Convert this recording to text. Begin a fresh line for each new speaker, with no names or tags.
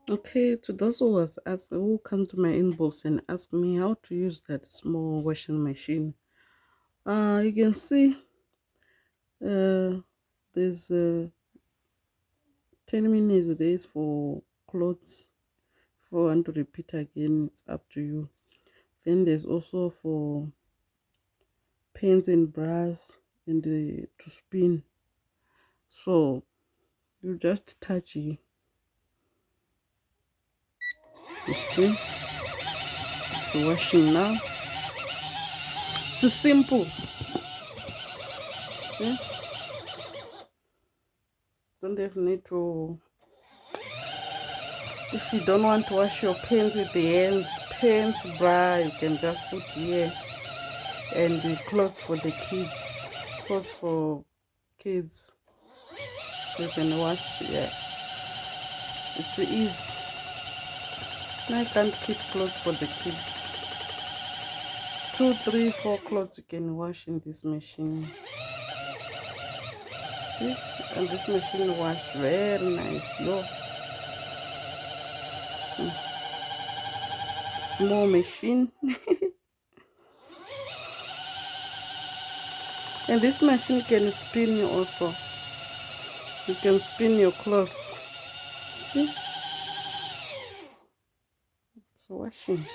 Okay, to those who come to my inbox and ask me how to use that small washing machine, you can see uh there's 10 minutes days for clothes. If you want to repeat again, it's up to you. Then there's also for pens and bras and to spin. So you just touch it. You see, it's washing now. It's simple. See, don't even need to. If you don't want to wash your pens with the hands, pens, bra, you can just put here. And the clothes for the kids, clothes for kids, you can wash. Yeah, it's easy. I can't keep clothes for the kids. 2, 3, 4 clothes you can wash in this machine. See, and this machine wash very nice. Yo, small machine. And this machine can spin you also. You can spin your clothes. See, it's washing.